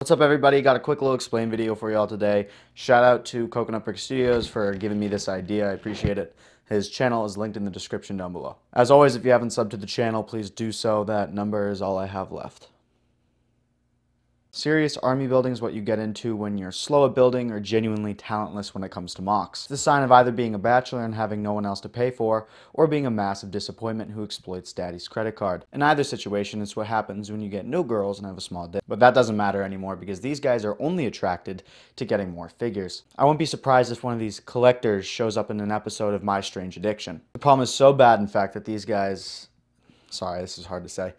What's up, everybody? Got a quick little explain video for y'all today. Shout out to Coconut Brick Studios for giving me this idea. I appreciate it. His channel is linked in the description down below. As always, if you haven't subbed to the channel, please do so. That number is all I have left. Serious army building is what you get into when you're slow at building or genuinely talentless when it comes to mocks. It's a sign of either being a bachelor and having no one else to pay for, or being a massive disappointment who exploits daddy's credit card. In either situation, it's what happens when you get no girls and have a small dick. But that doesn't matter anymore because these guys are only attracted to getting more figures. I won't be surprised if one of these collectors shows up in an episode of My Strange Addiction. The problem is so bad, in fact, that these guys... Sorry, this is hard to say.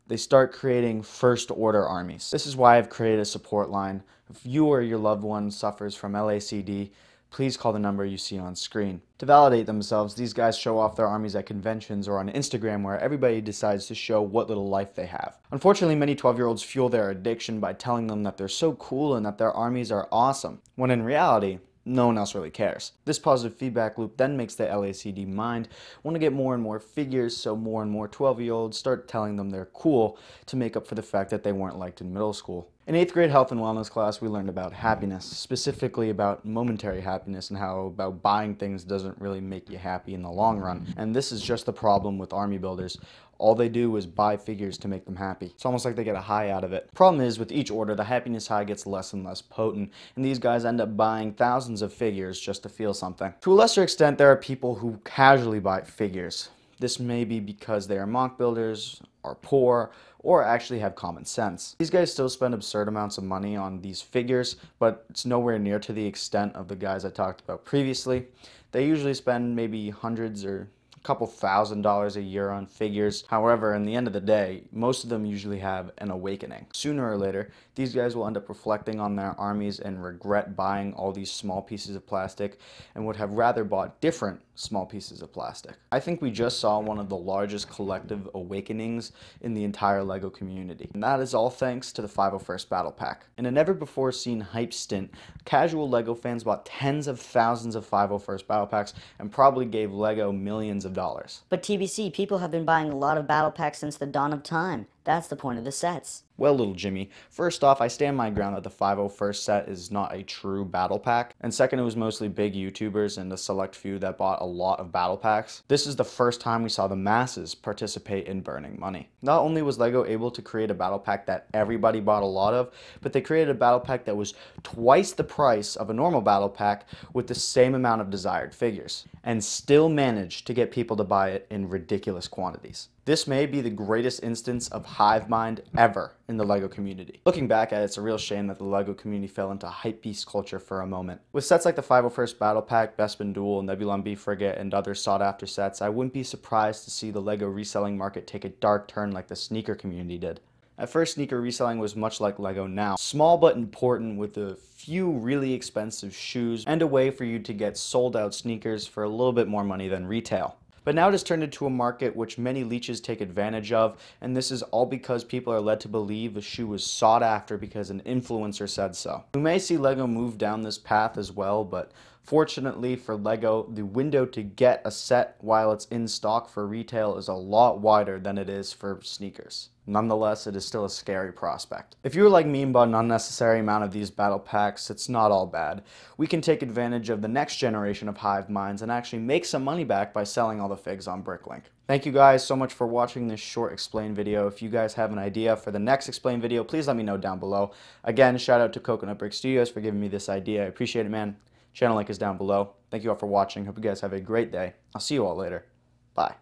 They start creating first-order armies. This is why I've created a support line. If you or your loved one suffers from LACD, please call the number you see on screen. To validate themselves, these guys show off their armies at conventions or on Instagram where everybody decides to show what little life they have. Unfortunately, many 12-year-olds fuel their addiction by telling them that they're so cool and that their armies are awesome, when in reality, no one else really cares. This positive feedback loop then makes the LACD mind want to get more and more figures, so more and more 12-year-olds start telling them they're cool to make up for the fact that they weren't liked in middle school. In 8th grade health and wellness class, we learned about happiness, specifically about momentary happiness and how about buying things doesn't really make you happy in the long run. And this is just the problem with army builders. All they do is buy figures to make them happy. It's almost like they get a high out of it. Problem is, with each order, the happiness high gets less and less potent, and these guys end up buying thousands of figures just to feel something. To a lesser extent, there are people who casually buy figures. This may be because they are mock builders, are poor, or actually have common sense. These guys still spend absurd amounts of money on these figures, but it's nowhere near to the extent of the guys I talked about previously. They usually spend maybe hundreds or couple $1,000s a year on figures. However, in the end of the day, most of them usually have an awakening. Sooner or later, these guys will end up reflecting on their armies and regret buying all these small pieces of plastic and would have rather bought different small pieces of plastic. I think we just saw one of the largest collective awakenings in the entire LEGO community. And that is all thanks to the 501st Battle Pack. In a never-before-seen hype stint, casual LEGO fans bought tens of thousands of 501st Battle Packs and probably gave LEGO millions of dollars. But TBC, people have been buying a lot of battle packs since the dawn of time. That's the point of the sets. Well, little Jimmy, first off, I stand my ground that the 501st set is not a true battle pack. And second, it was mostly big YouTubers and a select few that bought a lot of battle packs. This is the first time we saw the masses participate in burning money. Not only was LEGO able to create a battle pack that everybody bought a lot of, but they created a battle pack that was twice the price of a normal battle pack with the same amount of desired figures, and still managed to get people to buy it in ridiculous quantities. This may be the greatest instance of hive mind ever in the LEGO community. Looking back at it, it's a real shame that the LEGO community fell into hypebeast culture for a moment. With sets like the 501st Battle Pack, Bespin Duel, Nebulon B Frigate, and other sought-after sets, I wouldn't be surprised to see the LEGO reselling market take a dark turn like the sneaker community did. At first, sneaker reselling was much like LEGO now. Small but important, with a few really expensive shoes and a way for you to get sold-out sneakers for a little bit more money than retail. But now it has turned into a market which many leeches take advantage of, and this is all because people are led to believe a shoe was sought after because an influencer said so. We may see LEGO move down this path as well, but fortunately for LEGO, the window to get a set while it's in stock for retail is a lot wider than it is for sneakers. Nonetheless, it is still a scary prospect. If you're like me and bought an unnecessary amount of these battle packs, it's not all bad. We can take advantage of the next generation of hive minds and actually make some money back by selling all the figs on Bricklink. Thank you guys so much for watching this short explain video. If you guys have an idea for the next explain video, please let me know down below. Again, shout out to Coconut Brick Studios for giving me this idea. I appreciate it, man. Channel link is down below. Thank you all for watching. Hope you guys have a great day. I'll see you all later. Bye.